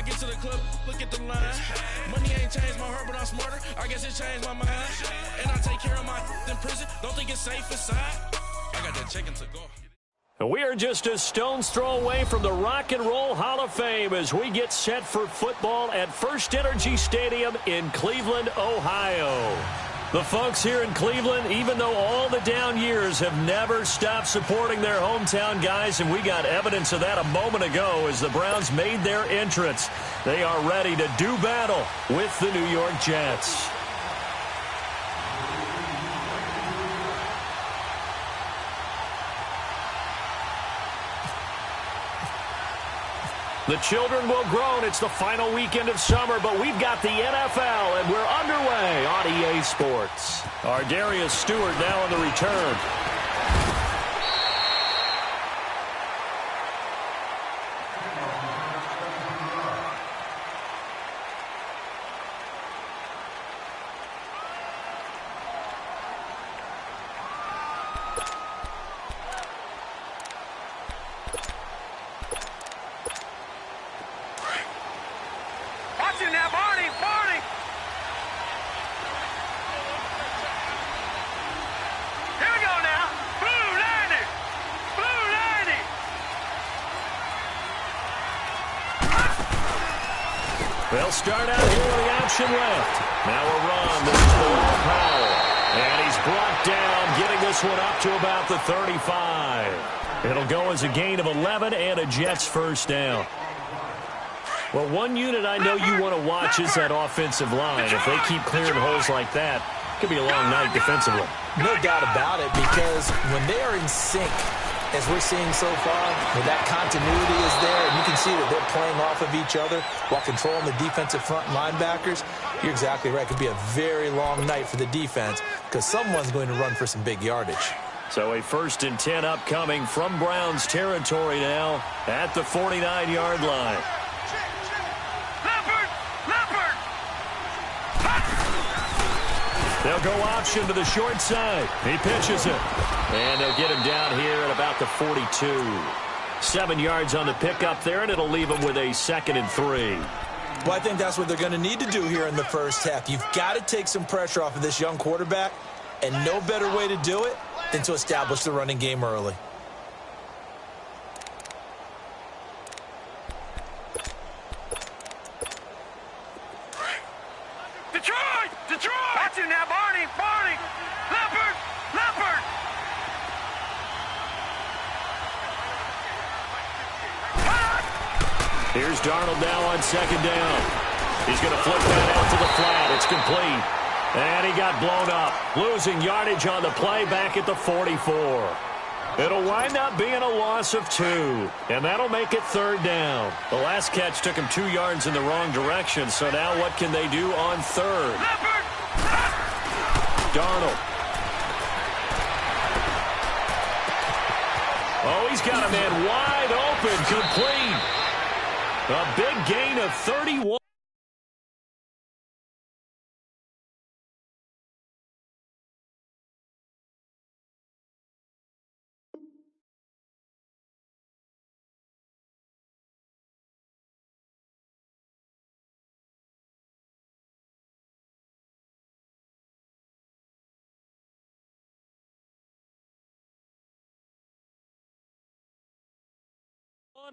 I get to the club, look at the line. Money ain't changed my heart, but I'm smarter. I guess it changed my mind. And I take care of my in prison. Don't think it's safe inside. I got that chicken to go. We are just a stone's throw away from the Rock and Roll Hall of Fame as we get set for football at First Energy Stadium in Cleveland, Ohio. The folks here in Cleveland, even though all the down years, have never stopped supporting their hometown guys, and we got evidence of that a moment ago as the Browns made their entrance. They are ready to do battle with the New York Jets. The children will groan. It's the final weekend of summer, but we've got the NFL, and we're underway on EA Sports. Our Darius Stewart now on the return. They'll start out here with the option left. Now a run. This is Bilal Powell. And he's brought down, getting this one up to about the 35. It'll go as a gain of 11 and a Jets first down. Well, one unit I know you want to watch is that offensive line. If they keep clearing holes like that, it could be a long night defensively. No doubt about it, because when they are in sync, as we're seeing so far, when that continuity is there, and you can see that they're playing off of each other while controlling the defensive front linebackers, you're exactly right. It could be a very long night for the defense because someone's going to run for some big yardage. So a 1st and 10 upcoming from Browns territory now at the 49-yard line. They'll go option to the short side. He pitches it. And they'll get him down here at about the 42. 7 yards on the pickup there, and it'll leave him with a 2nd and 3. Well, I think that's what they're going to need to do here in the first half. You've got to take some pressure off of this young quarterback, and no better way to do it than to establish the running game early. Here's Darnold now on 2nd down. He's going to flip that out to the flat. It's complete. And he got blown up. Losing yardage on the play back at the 44. It'll wind up being a loss of 2. And that'll make it 3rd down. The last catch took him 2 yards in the wrong direction. So now what can they do on 3rd? Darnold. Oh, he's got a man wide open. Complete. A big gain of 31.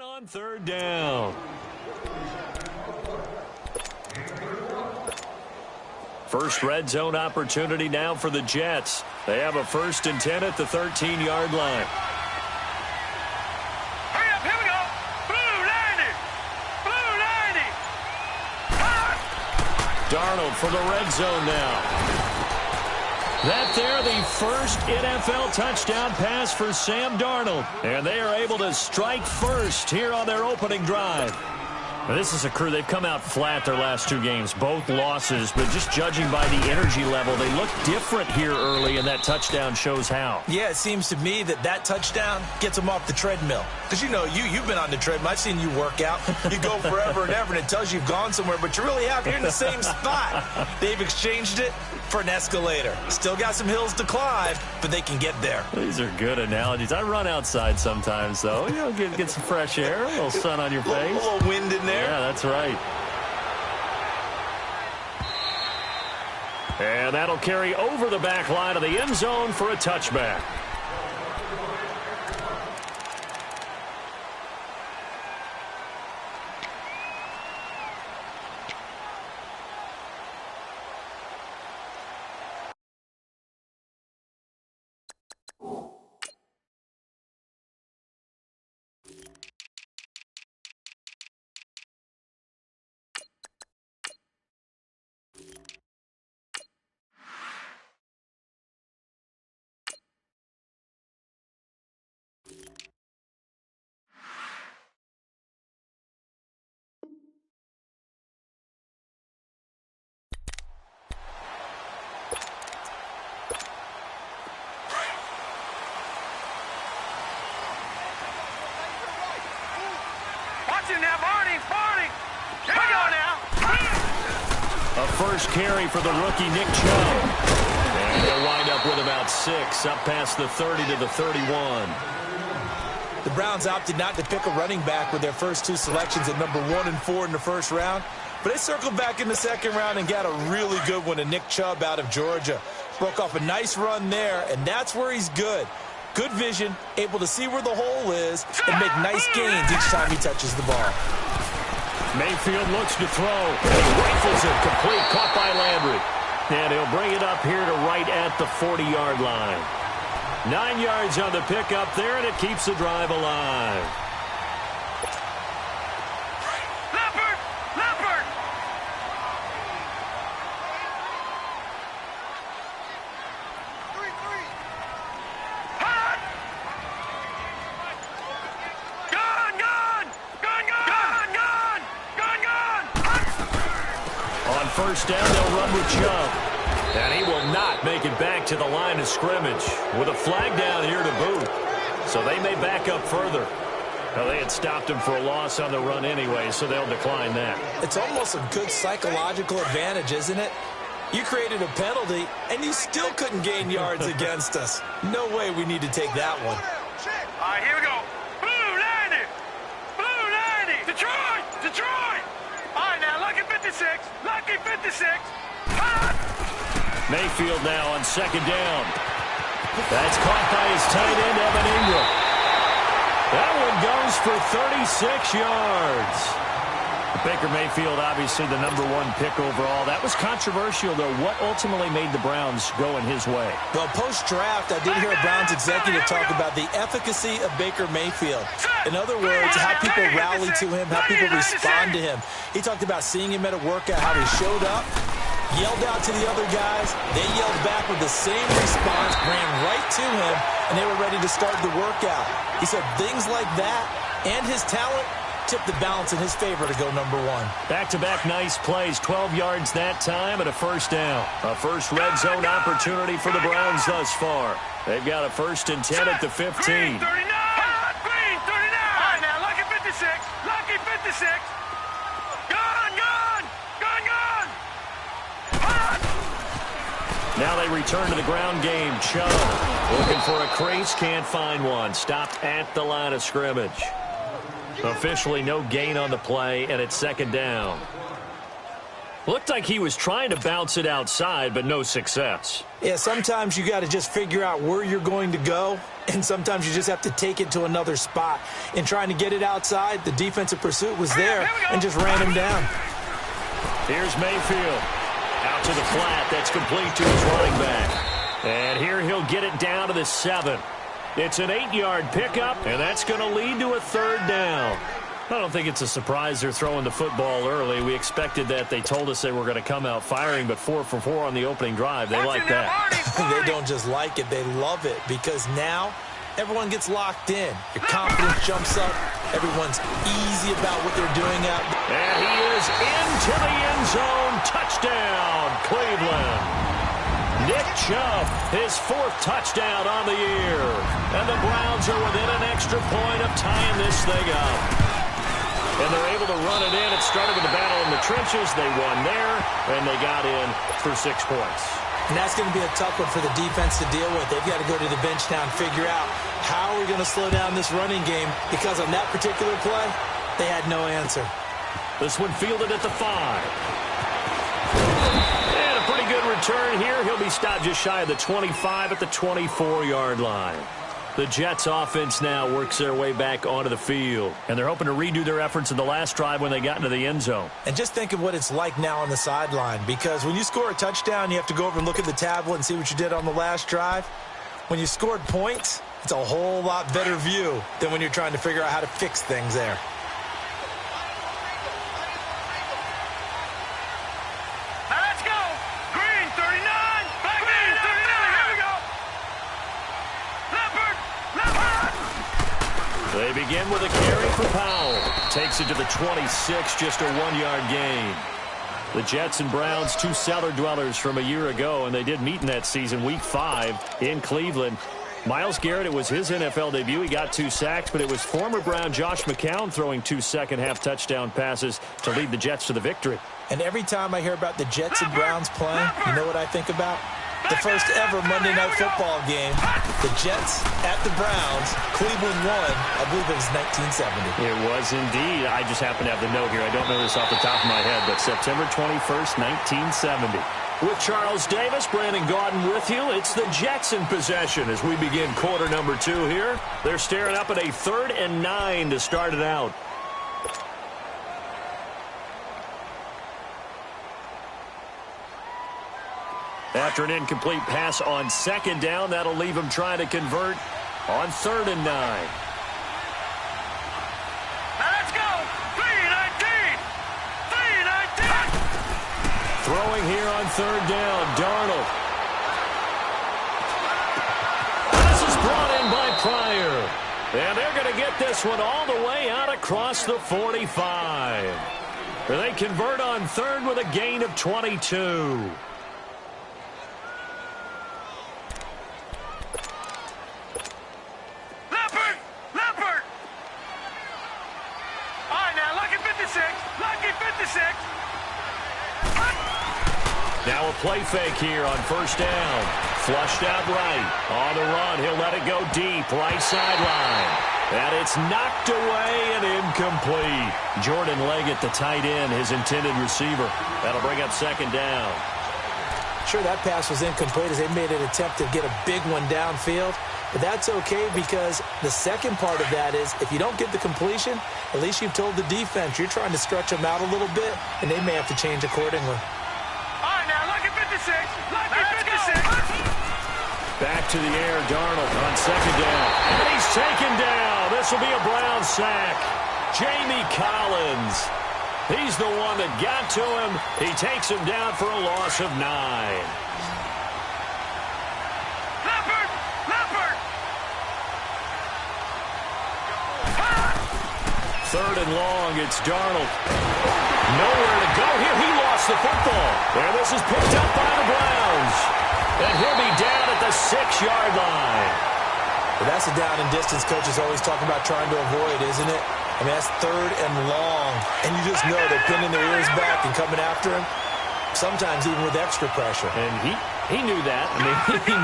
On 3rd down. First red zone opportunity now for the Jets. They have a 1st and 10 at the 13-yard line. Hurry up, here we go. Blue 90. Blue 90. Darnold for the red zone now. That there, the first NFL touchdown pass for Sam Darnold. And they are able to strike first here on their opening drive. Now, this is a crew, they've come out flat their last 2 games, both losses, but just judging by the energy level, they look different here early, and that touchdown shows how. Yeah, it seems to me that touchdown gets them off the treadmill. Because, you know, you've been on the treadmill. I've seen you work out. You go forever and ever, and it tells you you've gone somewhere, but you really have. You're in the same spot. They've exchanged it. for an escalator. Still got some hills to climb, but they can get there. These are good analogies. I run outside sometimes, though. You know, get some fresh air, a little sun on your face. A little wind in there. Yeah, that's right. And that'll carry over the back line of the end zone for a touchback. Now, Barney. Here we go now. A first carry for the rookie Nick Chubb. And they'll wind up with about 6, up past the 30 to the 31. The Browns opted not to pick a running back with their first 2 selections at number 1 and 4 in the first round. But they circled back in the second round and got a really good one in Nick Chubb out of Georgia. Broke off a nice run there, and that's where he's good. Good vision, able to see where the hole is, and make nice gains each time he touches the ball. Mayfield looks to throw, and he rifles it, complete, caught by Landry. And he'll bring it up here to right at the 40-yard line. 9 yards on the pickup there, and it keeps the drive alive. Leopard! Hot! Gun! On first down, they'll run with Chubb. And he will not make it back to the line of scrimmage with a flag down here to boot. So they may back up further. Well, they had stopped him for a loss on the run anyway, so they'll decline that. It's almost a good psychological advantage, isn't it? You created a penalty, and you still couldn't gain yards against us. No way we need to take that one. All right, here we go. Blue 90. Detroit. All right, now, lucky 56. Hot! Mayfield now on second down. That's caught by his tight end, Evan Ingram. That one goes for 36 yards. Baker Mayfield, obviously the #1 pick overall. That was controversial, though. What ultimately made the Browns go in his way? Well, post-draft, I did hear a Browns executive talk about the efficacy of Baker Mayfield. In other words, how people rally to him, how people respond to him. He talked about seeing him at a workout, how he showed up, yelled out to the other guys. They yelled back with the same response, ran right to him, and they were ready to start the workout. He said things like that and his talent tipped the balance in his favor to go #1. Back-to-back nice plays, 12 yards that time and a first down. A first red zone opportunity for the Browns thus far. They've got a 1st and 10 at the 15. Green 39. All right, now, lucky 56. Gun. Hot! Now they return to the ground game. Chubb looking for a crease, can't find one. Stopped at the line of scrimmage. Officially no gain on the play, and it's second down. Looked like he was trying to bounce it outside, but no success. Yeah, sometimes you got to just figure out where you're going to go, and sometimes you just have to take it to another spot. In trying to get it outside, the defensive pursuit was there and just ran him down. Here's Mayfield. Out to the flat. That's complete to his running back. And here he'll get it down to the 7. It's an 8-yard pickup, and that's going to lead to a 3rd down. I don't think it's a surprise they're throwing the football early. We expected that. They told us they were going to come out firing, but 4 for 4 on the opening drive. They like that. They don't just like it. They love it because now everyone gets locked in. Your confidence jumps up. Everyone's easy about what they're doing out there. And he is into the end zone. Touchdown, Cleveland. Nick Chubb, his 4th touchdown on the year. And the Browns are within an extra point of tying this thing up. And they're able to run it in. It started with a battle in the trenches. They won there, and they got in for 6 points. And that's going to be a tough one for the defense to deal with. They've got to go to the bench now and figure out how are we going to slow down this running game, because on that particular play, they had no answer. This one fielded at the 5. And a pretty good return here. He'll be stopped just shy of the 25 at the 24-yard line. The Jets offense now works their way back onto the field, and they're hoping to redo their efforts in the last drive when they got into the end zone. And just think of what it's like now on the sideline, because when you score a touchdown, you have to go over and look at the tablet and see what you did on the last drive. When you scored points, it's a whole lot better view than when you're trying to figure out how to fix things there. They begin with a carry for Powell. Takes it to the 26, just a 1-yard gain. The Jets and Browns, two cellar dwellers from a year ago, and they did meet in that season, Week 5 in Cleveland. Myles Garrett, it was his NFL debut. He got 2 sacks, but it was former Brown Josh McCown throwing 2 second-half touchdown passes to lead the Jets to the victory. And every time I hear about the Jets and Browns playing, you know what I think about? The first ever Monday Night Football game, the Jets at the Browns, Cleveland won, I believe it was 1970. It was indeed. I just happen to have the note here. I don't know this off the top of my head, but September 21st, 1970. With Charles Davis, Brandon Gaudin with you. It's the Jets in possession as we begin quarter number 2 here. They're staring up at a 3rd and 9 to start it out. After an incomplete pass on 2nd down, that'll leave him trying to convert on 3rd and 9. Now let's go. 3-19. 3-19. Throwing here on 3rd down, Darnold. This is brought in by Pryor. And they're going to get this one all the way out across the 45. They convert on 3rd with a gain of 22. Now a play fake here on 1st down. Flushed out right. On the run, he'll let it go deep. Right sideline. And it's knocked away and incomplete. Jordan Leggett, the tight end, his intended receiver. That'll bring up 2nd down. Sure, that pass was incomplete as they made an attempt to get a big one downfield. But that's okay, because the second part of that is if you don't get the completion, at least you've told the defense you're trying to stretch them out a little bit, and they may have to change accordingly. All right, now look at 56. Look at 56. Back to the air, Darnold on 2nd down. And he's taken down. This will be a Brown sack. Jamie Collins. He's the one that got to him. He takes him down for a loss of 9. Third and long, it's Darnold. Nowhere to go here. He lost the football. And this is picked up by the Browns. And he'll be down at the 6-yard line. Well, that's a down and distance coach is always talking about trying to avoid, isn't it? I mean, that's 3rd and long. And you just know they're pinning their ears back and coming after him, sometimes even with extra pressure. And he knew that. I mean,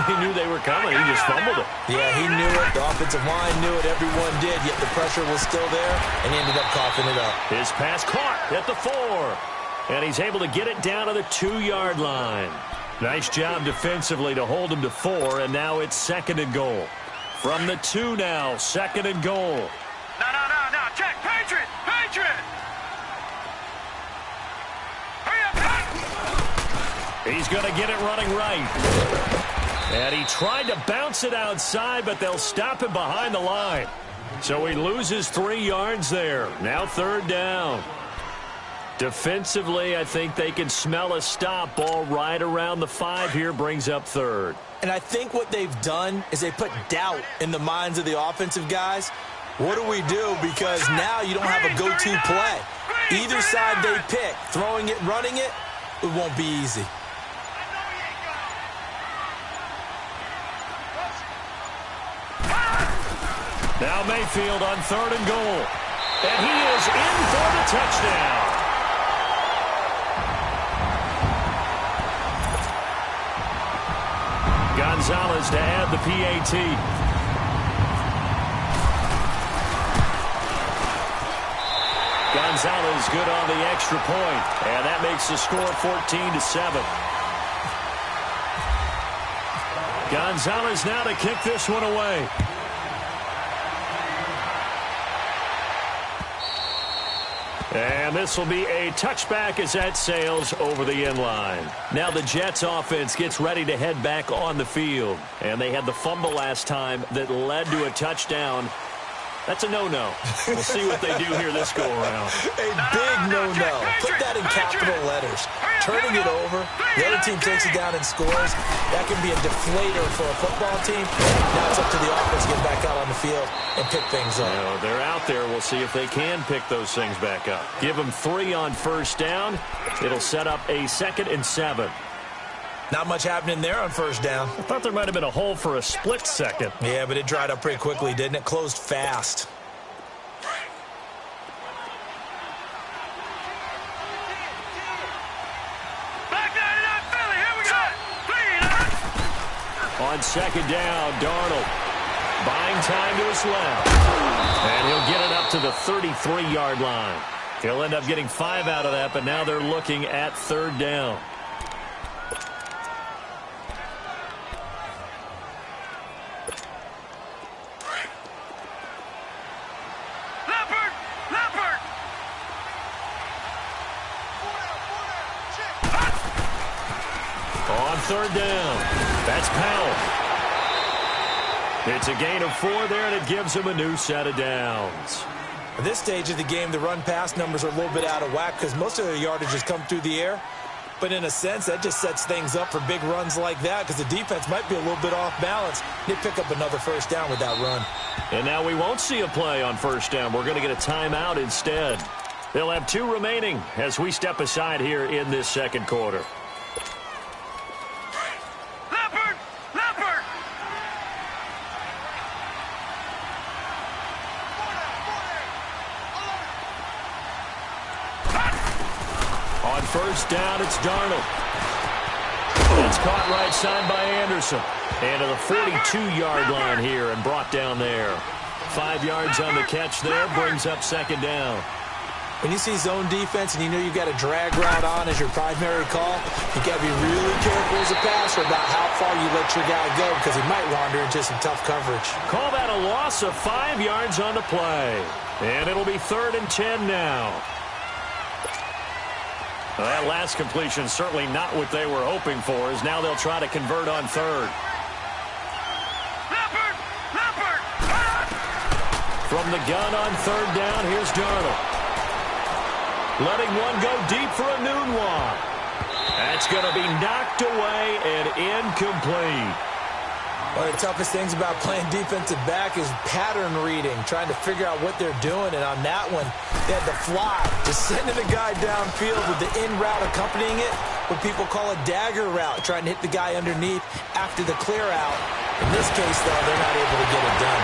he knew they were coming. He just fumbled it. Yeah, he knew it. The offensive line knew it. Everyone did, yet the pressure was still there, and he ended up coughing it up. His pass caught at the 4. And he's able to get it down to the 2-yard line. Nice job defensively to hold him to 4, and now it's 2nd and goal. From the 2 now, 2nd and goal. No. Check. Patriot. Hurry up. He's going to get it running right. And he tried to bounce it outside, but they'll stop him behind the line. So he loses 3 yards there. Now 3rd down. Defensively, I think they can smell a stop. Ball right around the 5 here, brings up 3rd. And I think what they've done is they put doubt in the minds of the offensive guys. What do we do? Because now you don't have a go-to play. Either side they pick, throwing it, running it, it won't be easy. Now Mayfield on 3rd and goal. And he is in for the touchdown. Gonzalez to add the PAT. Gonzalez good on the extra point, and that makes the score 14-7. Gonzalez now to kick this one away. And this will be a touchback as that sails over the end line. Now the Jets offense gets ready to head back on the field. And they had the fumble last time that led to a touchdown. That's a no-no. We'll see what they do here this go-around. A big no-no. Put that in capital letters. Turning it over, the other team takes it down and scores. That can be a deflator for a football team. Now it's up to the offense to get back out on the field and pick things up. You know, they're out there. We'll see if they can pick those things back up. Give them 3 on first down. It'll set up a 2nd and 7. Not much happening there on first down. I thought there might have been a hole for a split second. Yeah, but it dried up pretty quickly, didn't it? Closed fast. On second down, Darnold buying time to his left. And he'll get it up to the 33-yard line. He'll end up getting 5 out of that, but now they're looking at 3rd down. On 3rd down, that's Powell. It's a gain of 4 there, and it gives him a new set of downs. At this stage of the game, the run-pass numbers are a little bit out of whack because most of their yardage has come through the air. But in a sense, that just sets things up for big runs like that because the defense might be a little bit off balance. They pick up another first down with that run. And now we won't see a play on first down. We're going to get a timeout instead. They'll have 2 remaining as we step aside here in this second quarter. On first down, it's Darnold. It's caught right side by Anderson. And to the 42-yard line here and brought down there. 5 yards on the catch there, brings up 2nd down. When you see zone defense and you know you've got a drag route on as your primary call, you got to be really careful as a passer about how far you let your guy go because he might wander into some tough coverage. Call that a loss of 5 yards on the play. And it'll be 3rd and 10 now. Well, that last completion certainly not what they were hoping for, as now they'll try to convert on 3rd. From the gun on 3rd down, here's Darnold. Letting one go deep for a noon walk. That's going to be knocked away and incomplete. One of the toughest things about playing defensive back is pattern reading, trying to figure out what they're doing. And on that one, they had the fly, just sending the guy downfield with the in route accompanying it, what people call a dagger route, trying to hit the guy underneath after the clear out. In this case, though, they're not able to get it done.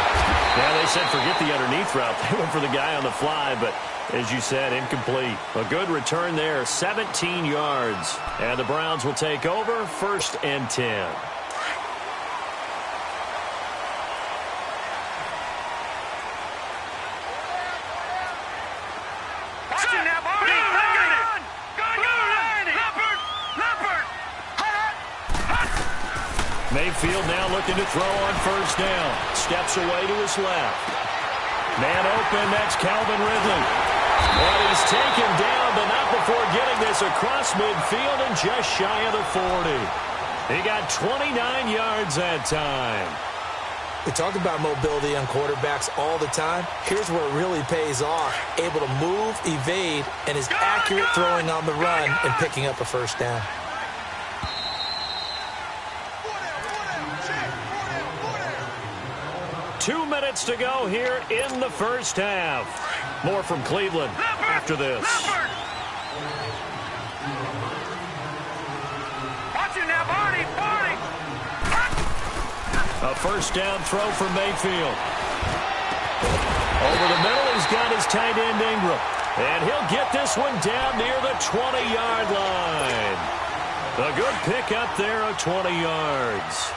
Yeah, they said forget the underneath route. They went for the guy on the fly, but as you said, incomplete. A good return there, 17 yards. And the Browns will take over, 1st and 10. Mayfield now looking to throw on first down. Steps away to his left. Man open, that's Calvin Ridley. But he's taken down, but not before getting this across midfield and just shy of the 40. He got 29 yards that time. We talk about mobility on quarterbacks all the time. Here's where it really pays off. Able to move, evade, and is accurate throwing on the run and picking up a first down. Two minutes to go here in the first half. More from Cleveland after this. Watch it now, Barney. A first down throw from Mayfield. Over the middle, he's got his tight end Ingram. And he'll get this one down near the 20-yard line. A good pick up there of 20 yards.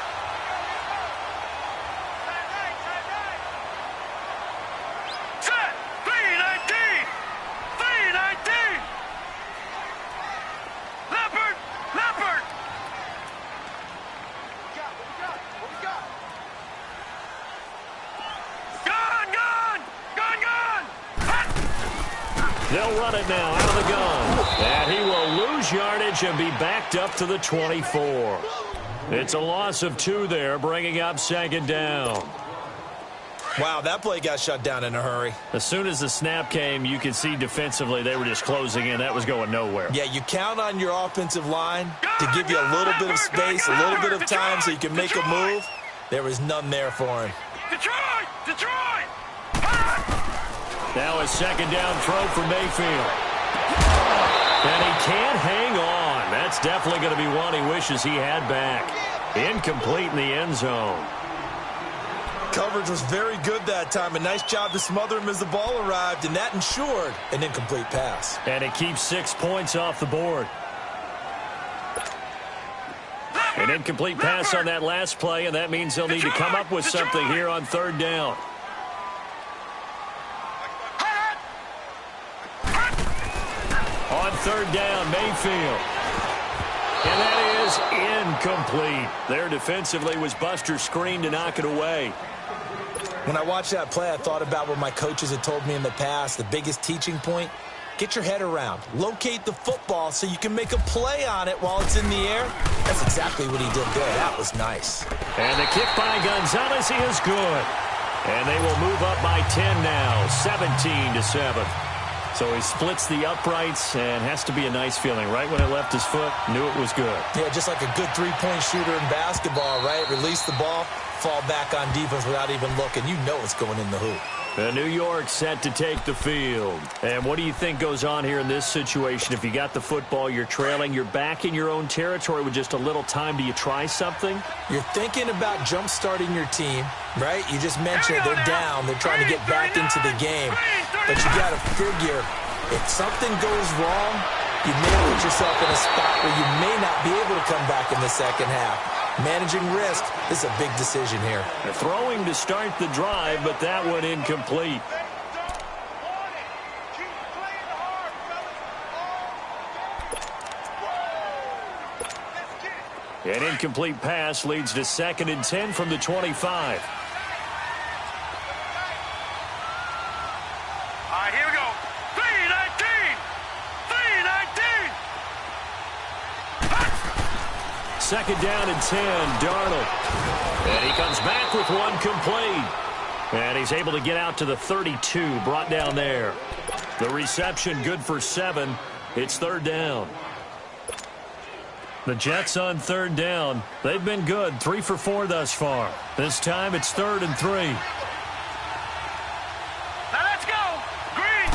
They'll run it now out of the gun. And he will lose yardage and be backed up to the 24. It's a loss of 2 there, bringing up second down. Wow, that play got shut down in a hurry. As soon as the snap came, you could see defensively they were just closing in. That was going nowhere. Yeah, you count on your offensive line to give you a little bit of space, a little bit of time so you can make a move. There was none there for him. Detroit! Detroit! Now a second down throw for Mayfield. And he can't hang on. That's definitely going to be one he wishes he had back. Incomplete in the end zone. Coverage was very good that time. A nice job to smother him as the ball arrived, and that ensured an incomplete pass. And it keeps 6 points off the board. An incomplete pass on that last play, and that means they'll need to come up with something here on third down. On third down, Mayfield. And that is incomplete. There defensively was Buster screen to knock it away. When I watched that play, I thought about what my coaches had told me in the past. The biggest teaching point, get your head around. Locate the football so you can make a play on it while it's in the air. That's exactly what he did there. That was nice. And the kick by Gonzalez is good. And they will move up by 10 now, 17-7. So he splits the uprights and has to be a nice feeling. Right when it left his foot, knew it was good. Yeah, just like a good three-point shooter in basketball, right? Release the ball, fall back on defense without even looking. You know it's going in the hoop. New York set to take the field. And what do you think goes on here in this situation? If you got the football, you're trailing, you're back in your own territory with just a little time. Do you try something? You're thinking about jump-starting your team, right? You just mentioned they're down. They're trying to get back into the game. But you got to figure, if something goes wrong, you may put yourself in a spot where you may not be able to come back in the second half. Managing risk is a big decision here. They're throwing to start the drive, but that one incomplete. An incomplete pass leads to 2nd and 10 from the 25. All right, here we go. 3-19! 3-19! Second down and 10, Darnold. And he comes back with one complete. And he's able to get out to the 32, brought down there. The reception good for 7. It's third down. The Jets on third down. They've been good, 3 for 4 thus far. This time it's 3rd and 3. Now let's go! Green!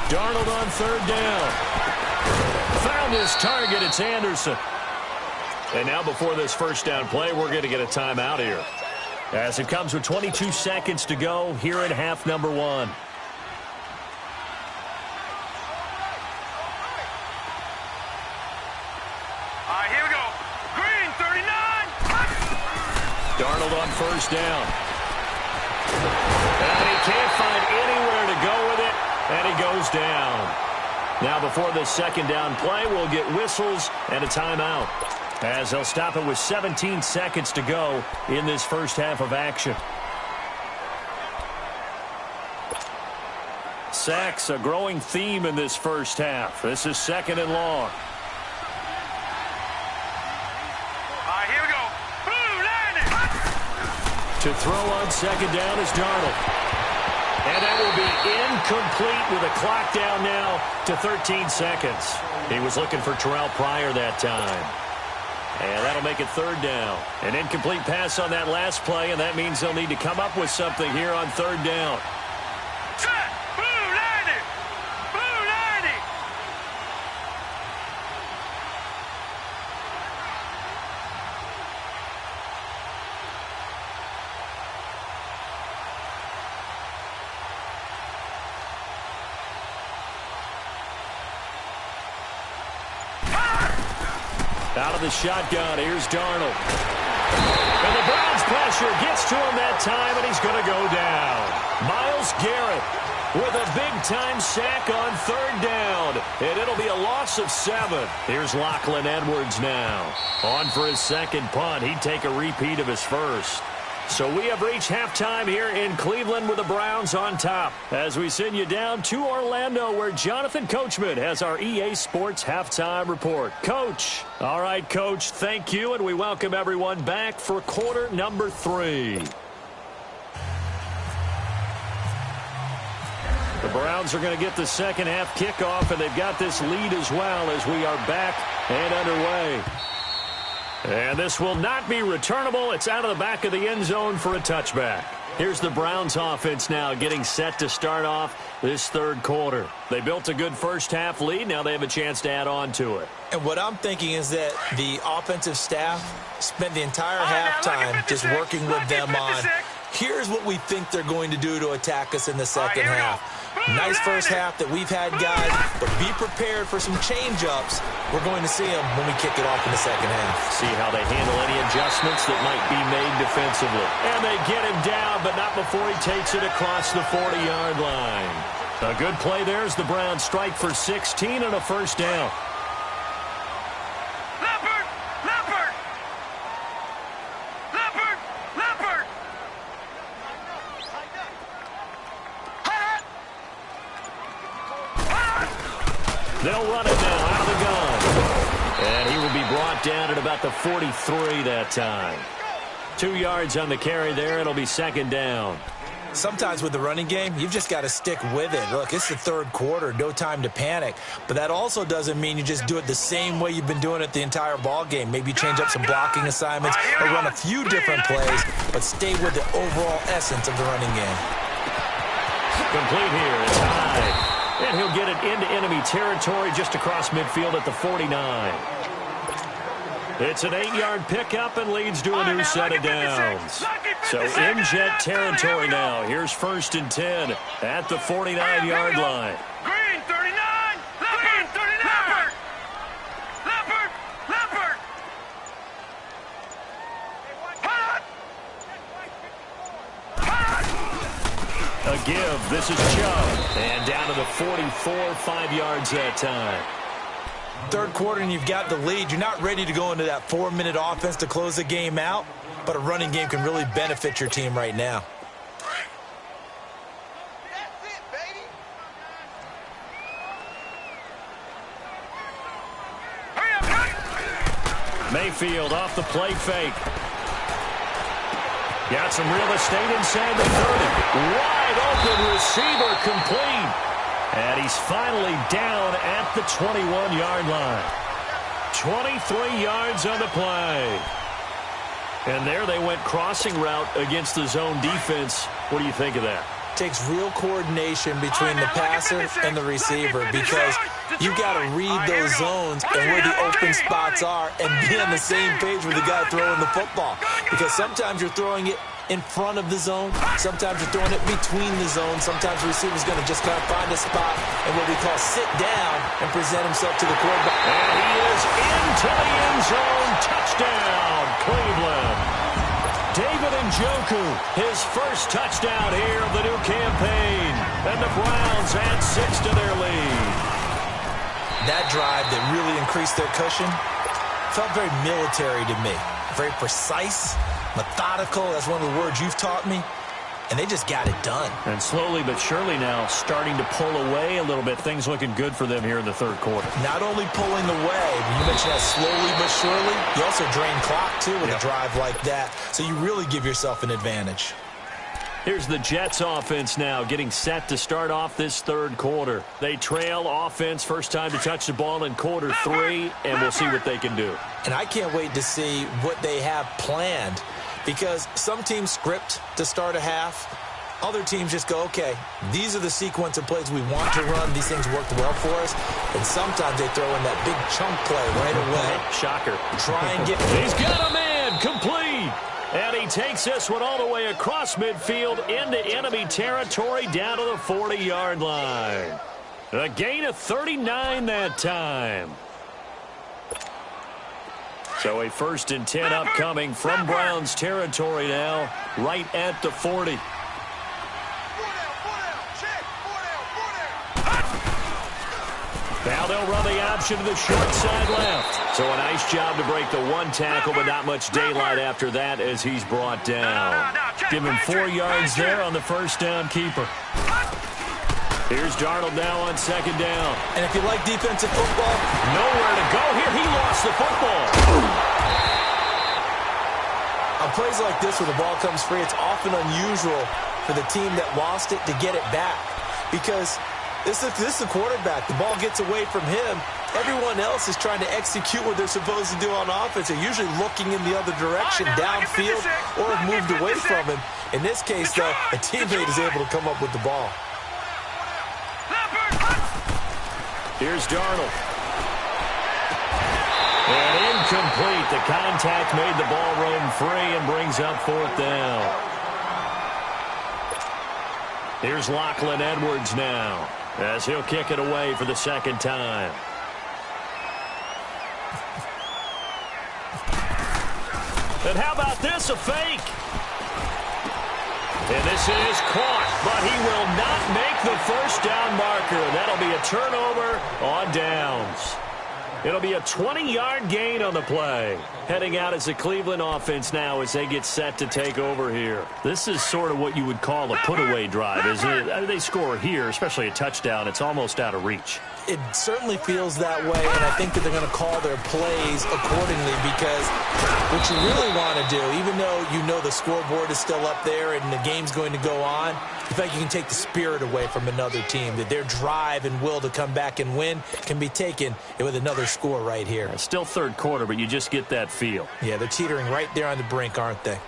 Darnold on third down. Found his target. It's Anderson. And now before this first down play, we're going to get a timeout here. As it comes with 22 seconds to go here in half number 1. All right, here we go. Green, 39! Darnold on first down. And he can't find anywhere to go with it, and he goes down. Now before this second down play, we'll get whistles and a timeout, as they'll stop it with 17 seconds to go in this first half of action. Sacks, a growing theme in this first half. This is 2nd and long. All right, here we go. Blue, landing! To throw on second down is Darnold. And that will be incomplete with a clock down now to 13 seconds. He was looking for Terrell Pryor that time. And that'll make it third down. An incomplete pass on that last play, and that means they'll need to come up with something here on third down. Set! Blue, landing! Blue, landing! Out of the shotgun, here's Darnold. And the Browns pressure gets to him that time, and he's going to go down. Myles Garrett with a big-time sack on third down, and it'll be a loss of 7. Here's Lachlan Edwards now. On for his second punt. He'd take a repeat of his first. So we have reached halftime here in Cleveland with the Browns on top. As we send you down to Orlando, where Jonathan Coachman has our EA Sports halftime report. Coach. All right, Coach, thank you, and we welcome everyone back for quarter number 3. The Browns are going to get the second half kickoff, and they've got this lead as well as we are back and underway. And this will not be returnable. It's out of the back of the end zone for a touchback. Here's the Browns offense now getting set to start off this third quarter. They built a good first half lead. Now they have a chance to add on to it. And what I'm thinking is that the offensive staff spent the entire halftime just working with them on, here's what we think they're going to do to attack us in the second half. Nice first half that we've had, guys, but be prepared for some change-ups. We're going to see them when we kick it off in the second half. See how they handle any adjustments that might be made defensively. And they get him down, but not before he takes it across the 40-yard line. A good play there as the Browns strike for 16 and a first down. They'll run it now out of the gun. And he will be brought down at about the 43 that time. 2 yards on the carry there. It'll be second down. Sometimes with the running game, you've just got to stick with it. Look, it's the third quarter, no time to panic. But that also doesn't mean you just do it the same way you've been doing it the entire ball game. Maybe change up some blocking assignments or run a few different plays, but stay with the overall essence of the running game. Complete here. It's high. And he'll get it into enemy territory just across midfield at the 49. It's an 8-yard pickup and leads to a new set of downs. So in Jet territory now. Here's 1st and 10 at the 49-yard line. Green 39. Green 39. Leopard. A give. This is Chubb. And down to the 44, 5 yards that time. Third quarter and you've got the lead. You're not ready to go into that 4-minute offense to close the game out, but a running game can really benefit your team right now. That's it, baby. Hurry up, Mayfield off the play fake. Got some real estate inside the 30. Wide open receiver complete. And he's finally down at the 21-yard line. 23 yards on the play. And there they went crossing route against the zone defense. What do you think of that? Takes real coordination between the passer and the receiver because you've got to read those zones and where the open spots are and be on the same page with the guy throwing the football. Because sometimes you're throwing it in front of the zone. Sometimes you're throwing it between the zones. Sometimes the receiver's going to just kind of find a spot and what we call sit down and present himself to the quarterback. And he is into the end zone. Touchdown, Cleveland. David Njoku, his first touchdown here of the new campaign. And the Browns add 6 to their lead. That drive that really increased their cushion felt very military to me. Very precise, methodical. That's one of the words you've taught me. And they just got it done. And slowly but surely now starting to pull away a little bit. Things looking good for them here in the third quarter. Not only pulling away, you mentioned that slowly but surely, you also drain clock, too, with a drive like that. So you really give yourself an advantage. Here's the Jets offense now getting set to start off this third quarter. They trail offense, first time to touch the ball in quarter 3, and we'll see what they can do. And I can't wait to see what they have planned. Because some teams script to start a half. Other teams just go, okay, these are the sequence of plays we want to run. These things worked well for us. And sometimes they throw in that big chunk play right away. Shocker. Try and get... He's got a man complete. And he takes this one all the way across midfield into enemy territory down to the 40-yard line. A gain of 39 that time. So a 1st and 10 upcoming from Browns territory now, right at the 40. Now they'll run the option to the short side left. So a nice job to break the one tackle, but not much daylight after that as he's brought down. Give him 4 yards there on the first down keeper. Here's Darnold now on second down. And if you like defensive football, nowhere to go here. He lost the football. On plays like this where the ball comes free, it's often unusual for the team that lost it to get it back. Because this is the quarterback. The ball gets away from him. Everyone else is trying to execute what they're supposed to do on offense. They're usually looking in the other direction, downfield, or have moved away from him. In this case, though, a teammate is able to come up with the ball. Here's Darnold. And incomplete. The contact made the ball roam free and brings up fourth down. Here's Lachlan Edwards now as he'll kick it away for the second time. And how about this, a fake? And this is caught, but he will not make the first down marker. That'll be a turnover on downs. It'll be a 20-yard gain on the play. Heading out as the Cleveland offense now as they get set to take over here. This is sort of what you would call a put-away drive, isn't it? They score here, especially a touchdown. It's almost out of reach. It certainly feels that way, and I think that they're going to call their plays accordingly because what you really want to do, even though you know the scoreboard is still up there and the game's going to go on, in fact, you can take the spirit away from another team, that their drive and will to come back and win can be taken with another score right here. It's still third quarter, but you just get that feel. Yeah, they're teetering right there on the brink, aren't they? Hey.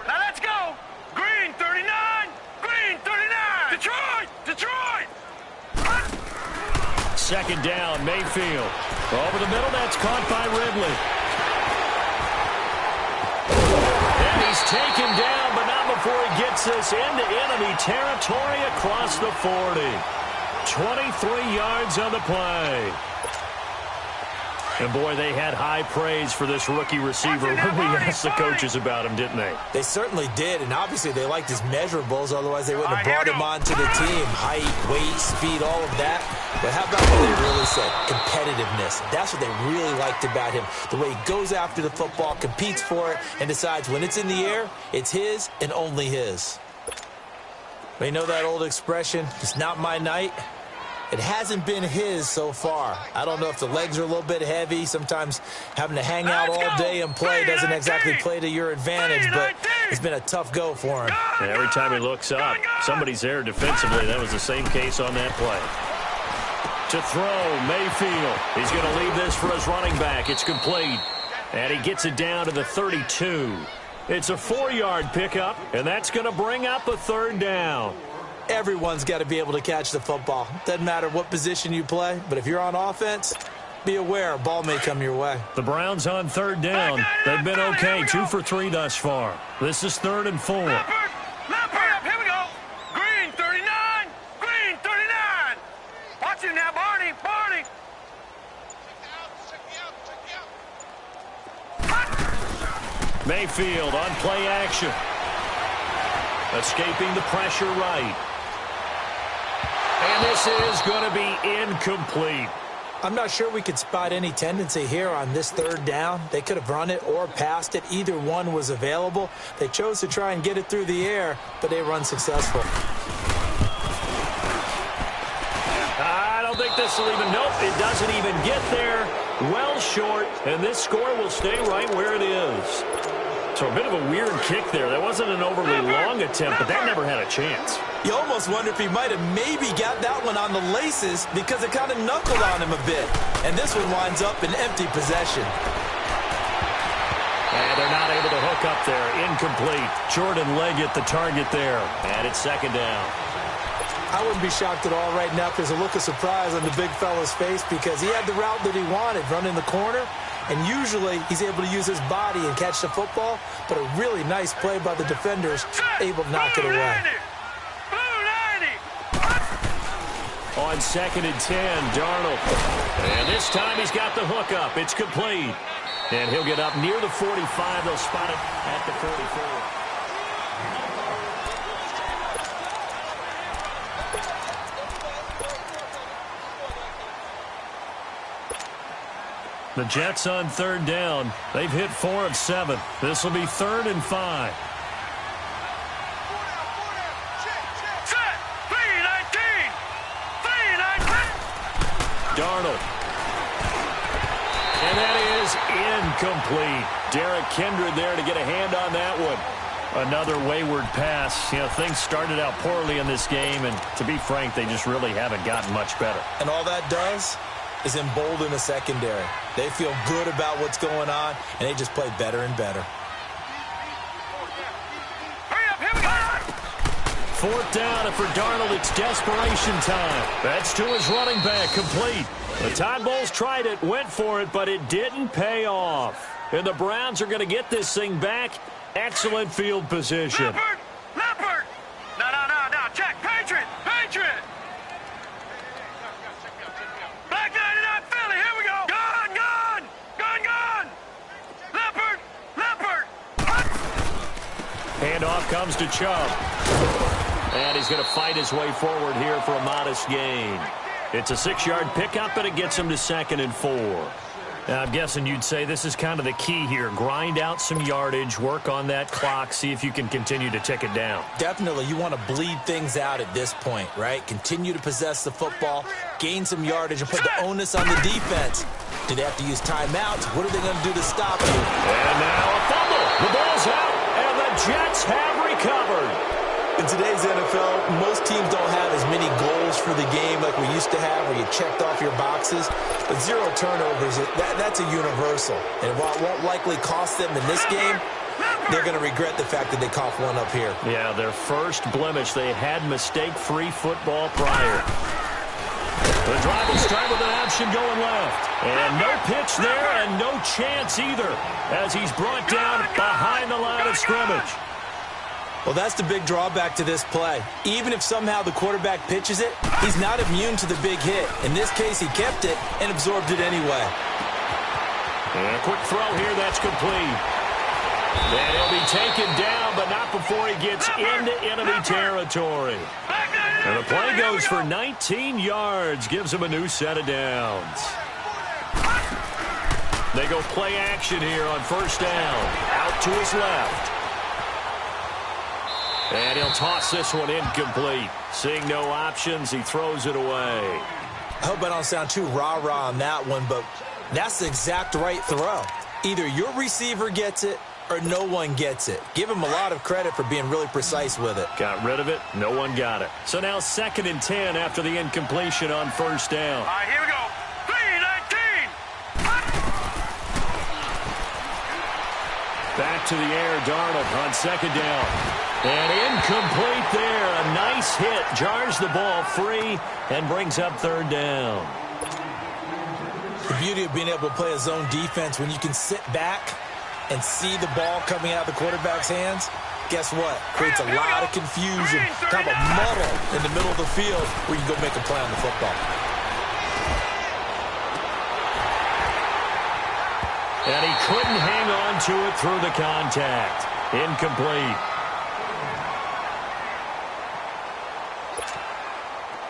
Now let's go. Green 39. Green 39. Detroit. Second down, Mayfield. Over the middle, that's caught by Ridley. And he's taken down, but not before he gets this into enemy territory across the 40. 23 yards on the play. And, boy, they had high praise for this rookie receiver when we asked the coaches about him, didn't they? They certainly did, and obviously they liked his measurables. Otherwise, they wouldn't have brought him onto the team. Height, weight, speed, all of that. But how about what they really said? Competitiveness. That's what they really liked about him. The way he goes after the football, competes for it, and decides when it's in the air, it's his and only his. But you know that old expression, it's not my night? It hasn't been his so far. I don't know if the legs are a little bit heavy. Sometimes having to hang out all day and play doesn't exactly play to your advantage, but it's been a tough go for him. And every time he looks up, somebody's there defensively. That was the same case on that play. To throw, Mayfield. He's going to leave this for his running back. It's complete. And he gets it down to the 32. It's a 4-yard pickup, and that's going to bring up a third down. Everyone's got to be able to catch the football. Doesn't matter what position you play, but if you're on offense, be aware a ball may come your way. The Browns on third down. They've been okay, 2 for 3 thus far. This is 3rd and 4. Leopard, here we go. Green 39. Green 39. Watch him now, Barney. Mayfield on play action. Escaping the pressure right. And this is going to be incomplete. I'm not sure we could spot any tendency here on this third down. They could have run it or passed it. Either one was available. They chose to try and get it through the air, but they were unsuccessful. I don't think this will even, nope, it doesn't even get there. Well short, and this score will stay right where it is. So a bit of a weird kick there. That wasn't an overly long attempt, but that never had a chance. You almost wonder if he might have maybe got that one on the laces because it kind of knuckled on him a bit. And this one winds up in empty possession. And they're not able to hook up there. Incomplete. Jordan Leggett the target there. And it's second down. I wouldn't be shocked at all right now if there's a look of surprise on the big fella's face because he had the route that he wanted, running the corner. And usually he's able to use his body and catch the football, but a really nice play by the defenders, able to knock it away. On 2nd and 10, Darnold. And this time he's got the hook up. It's complete. And he'll get up near the 45. They'll spot it at the 44. The Jets on third down. They've hit 4 of 7. This will be 3rd and 5. Darnold. And that is incomplete. Derek Kindred there to get a hand on that one. Another wayward pass. You know, things started out poorly in this game, and to be frank, they just really haven't gotten much better. And all that does is embolden the secondary. They feel good about what's going on, and they just play better and better. Fourth down, and for Darnold, it's desperation time. That's to his running back, complete. The Tide Bulls tried it, went for it, but it didn't pay off. And the Browns are going to get this thing back. Excellent field position. Leopard! No, check. Patriot! Black 99 Philly, here we go! Gun! Leopard! Handoff comes to Chubb. And he's going to fight his way forward here for a modest gain. It's a 6-yard pickup, and it gets him to 2nd and 4. Now, I'm guessing you'd say this is kind of the key here. Grind out some yardage, work on that clock, see if you can continue to tick it down. Definitely. You want to bleed things out at this point, right? Continue to possess the football, gain some yardage, and put the onus on the defense. Do they have to use timeouts? What are they going to do to stop you? And now a fumble. The ball's out, and the Jets have recovered. In today's NFL, most teams don't have as many goals for the game like we used to have, where you checked off your boxes. But 0 turnovers, that's a universal. And while it won't likely cost them in this game, they're going to regret the fact that they coughed one up here. Yeah, their first blemish. They had mistake-free football prior. The drive will start with an option going left. And no pitch there, and no chance either, as he's brought down behind the line of scrimmage. Well, that's the big drawback to this play. Even if somehow the quarterback pitches it, he's not immune to the big hit. In this case, he kept it and absorbed it anyway. And a quick throw here, that's complete. And he'll be taken down, but not before he gets into enemy territory. And the play goes for 19 yards, gives him a new set of downs. They go play action here on first down. Out to his left. And he'll toss this one incomplete. Seeing no options, he throws it away. I hope I don't sound too rah-rah on that one, but that's the exact right throw. Either your receiver gets it or no one gets it. Give him a lot of credit for being really precise with it. Got rid of it. No one got it. So now 2nd and 10 after the incompletion on first down. All right, here we go. 3-19. Back to the air, Darnold on 2nd down. And incomplete there. A nice hit. Jars the ball free and brings up 3rd down. The beauty of being able to play a zone defense when you can sit back and see the ball coming out of the quarterback's hands, guess what? Creates a lot of confusion, kind of a muddle in the middle of the field where you can go make a play on the football. And he couldn't hang on to it through the contact. Incomplete.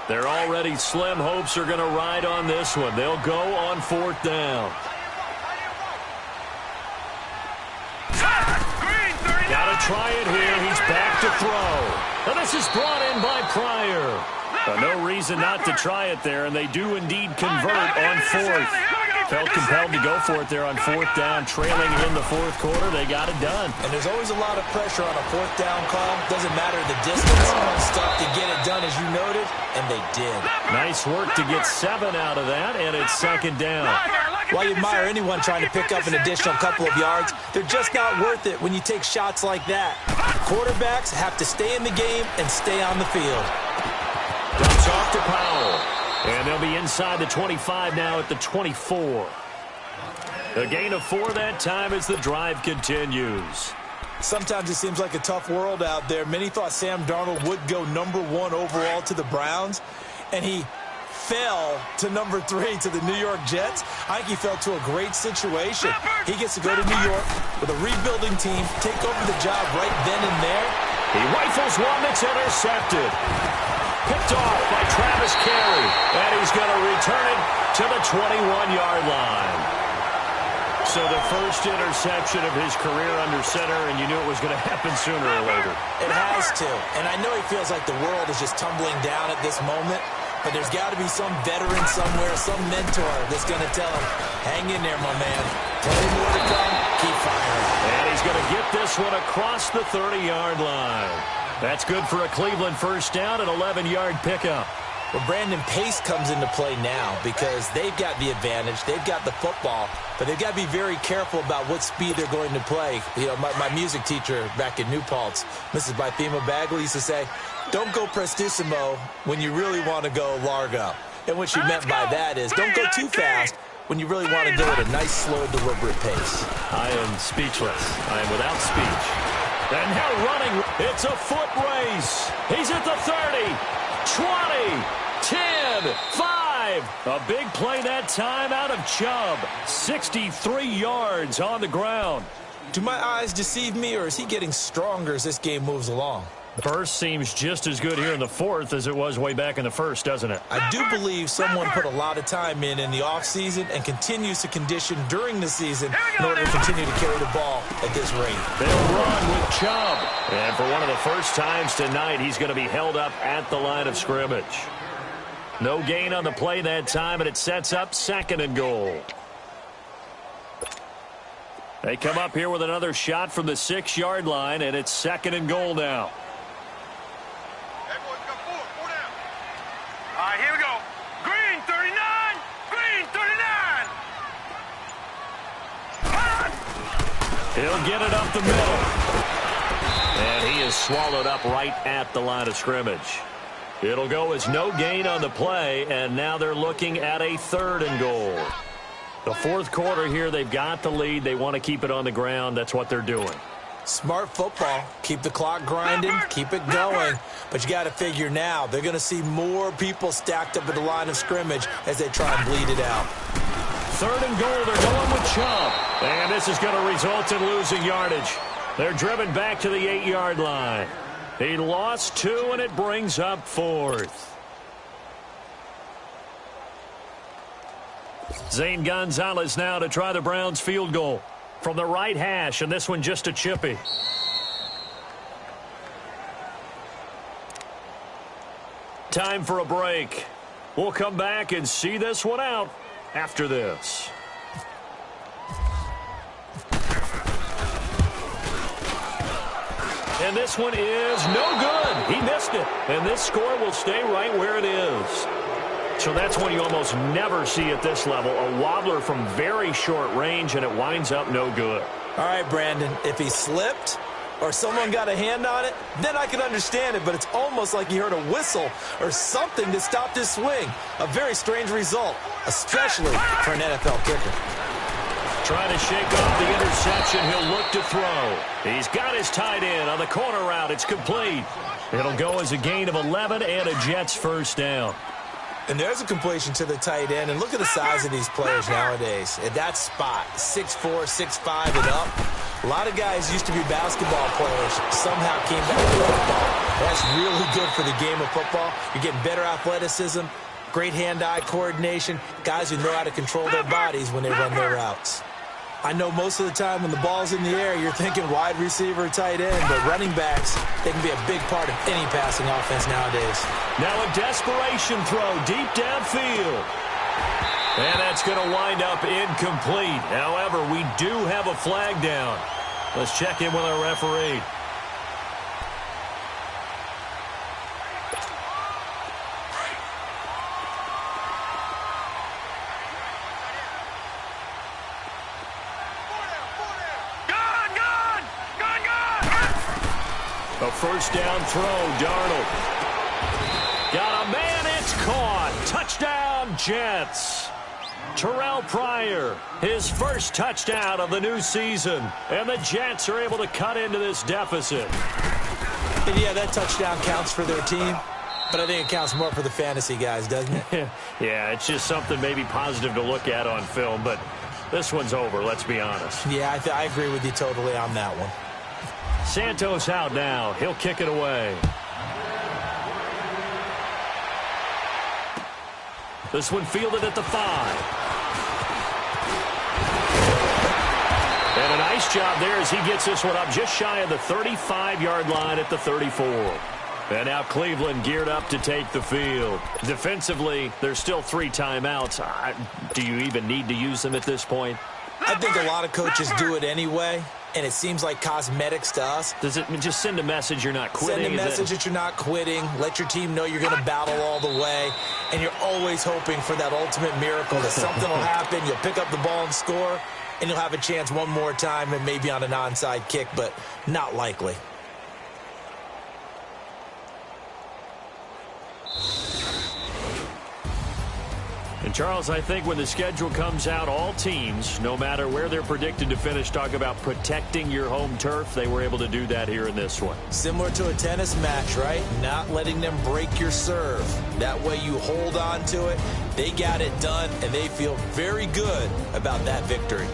Their already slim hopes are going to ride on this one. They'll go on 4th down. Got to try it here. He's back to throw. And this is brought in by Pryor. No reason not to try it there, and they do indeed convert on 4th. Felt compelled to go for it there on 4th down, trailing in the 4th quarter. They got it done. And there's always a lot of pressure on a 4th down call. Doesn't matter the distance. Stuff to get it done, as you noted, and they did. Nice work to get 7 out of that, and it's 2nd down. While you admire anyone trying to pick up an additional couple of yards, they're just not worth it when you take shots like that. Quarterbacks have to stay in the game and stay on the field. Dumps off to Powell. And they'll be inside the 25 now at the 24. A gain of 4 that time as the drive continues. Sometimes it seems like a tough world out there. Many thought Sam Darnold would go #1 overall to the Browns, and he fell to #3 to the New York Jets. I think he fell to a great situation. He gets to go to New York with a rebuilding team, take over the job right then and there. He rifles one that's intercepted. Picked off by Travis Carey, and he's going to return it to the 21-yard line. So the first interception of his career under center, and you knew it was going to happen sooner or later. It has to. And I know he feels like the world is just tumbling down at this moment, but there's got to be some veteran somewhere, some mentor that's going to tell him, hang in there, my man. Plenty more to come. Keep firing. And he's going to get this one across the 30-yard line. That's good for a Cleveland first down, an 11-yard pickup. Well, Brandon, pace comes into play now because they've got the advantage. They've got the football, but they've got to be very careful about what speed they're going to play. You know, my music teacher back in New Paltz, Mrs. Bythema Bagley, used to say, don't go prestissimo when you really want to go largo. And what she meant by that is don't go too fast when you really want to go at a nice, slow, deliberate pace. I am speechless. I am without speech. And now running. It's a foot race. He's at the 30, 20, 10, 5. A big play that time out of Chubb. 63 yards on the ground. Do my eyes deceive me, or is he getting stronger as this game moves along? Burst seems just as good here in the fourth as it was way back in the first, doesn't it? I do believe someone put a lot of time in the offseason and continues to condition during the season in order to continue to carry the ball at this rate. They'll run with Chubb. And for one of the first times tonight, he's going to be held up at the line of scrimmage. No gain on the play that time, and it sets up 2nd and goal. They come up here with another shot from the 6-yard line, and it's 2nd and goal now. All right, here we go. Green 39. Green 39. He'll get it up the middle. And he is swallowed up right at the line of scrimmage. It'll go as no gain on the play, and now they're looking at a 3rd and goal. The fourth quarter here, they've got the lead. They want to keep it on the ground. That's what they're doing. Smart football. Keep the clock grinding. Keep it going. But you got to figure now, they're going to see more people stacked up at the line of scrimmage as they try and bleed it out. 3rd and goal. They're going with Chubb. And this is going to result in losing yardage. They're driven back to the 8-yard line. He lost 2, and it brings up 4th. Zane Gonzalez now to try the Browns field goal from the right hash, and this one just a chippy. Time for a break. We'll come back and see this one out after this. And this one is no good. He missed it. And this score will stay right where it is. So that's one you almost never see at this level. A wobbler from very short range, and it winds up no good. All right, Brandon, if he slipped or someone got a hand on it, then I could understand it, but it's almost like you heard a whistle or something that stopped his swing. A very strange result, especially for an NFL kicker. Trying to shake off the interception. He'll look to throw. He's got his tight end on the corner route. It's complete. It'll go as a gain of 11 and a Jets first down. And there's a completion to the tight end. And look at the size of these players nowadays. At that spot, 6'4", 6'5", and up. A lot of guys used to be basketball players, somehow came back to football. That's really good for the game of football. You're getting better athleticism, great hand-eye coordination, guys who know how to control their bodies when they run their routes. I know most of the time when the ball's in the air, you're thinking wide receiver, tight end, but running backs, they can be a big part of any passing offense nowadays. Now a desperation throw deep downfield. And that's going to wind up incomplete. However, we do have a flag down. Let's check in with our referee. A first down throw, Darnold. Got a man, it's caught. Touchdown, Jets. Terrell Pryor, his first touchdown of the new season. And the Jets are able to cut into this deficit. And yeah, that touchdown counts for their team, but I think it counts more for the fantasy guys, doesn't it? Yeah, it's just something maybe positive to look at on film, but this one's over, let's be honest. Yeah, I agree with you totally on that one. Santos out now. He'll kick it away. This one fielded at the 5. Nice job there as he gets this one up just shy of the 35-yard line at the 34. And now Cleveland geared up to take the field. Defensively, there's still 3 timeouts. Do you even need to use them at this point? I think a lot of coaches do it anyway, and it seems like cosmetics to us. Does it just send a message you're not quitting? Send a message that you're not quitting. Let your team know you're going to battle all the way. And you're always hoping for that ultimate miracle that something will happen. You'll pick up the ball and score, and you'll have a chance one more time and maybe on an onside kick, but not likely. And, Charles, I think when the schedule comes out, all teams, no matter where they're predicted to finish, talk about protecting your home turf. They were able to do that here in this one. Similar to a tennis match, right? Not letting them break your serve. That way you hold on to it. They got it done, and they feel very good about that victory.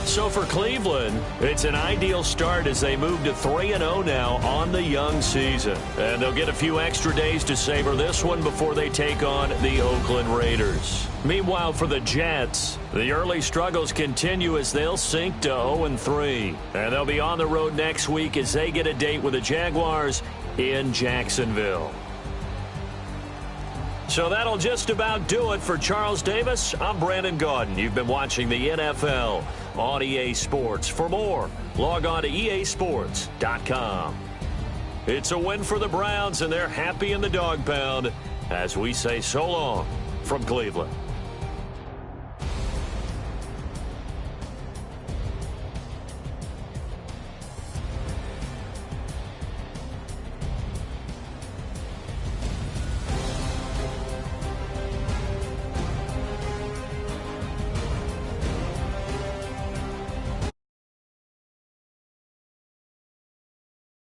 So for Cleveland, it's an ideal start as they move to 3-0 now on the young season. And they'll get a few extra days to savor this one before they take on the Oakland Raiders. Meanwhile, for the Jets, the early struggles continue as they'll sink to 0-3. And they'll be on the road next week as they get a date with the Jaguars in Jacksonville. So that'll just about do it for Charles Davis. I'm Brandon Gaudin. You've been watching the NFL on EA Sports. For more, log on to easports.com. It's a win for the Browns, and they're happy in the dog pound as we say so long from Cleveland.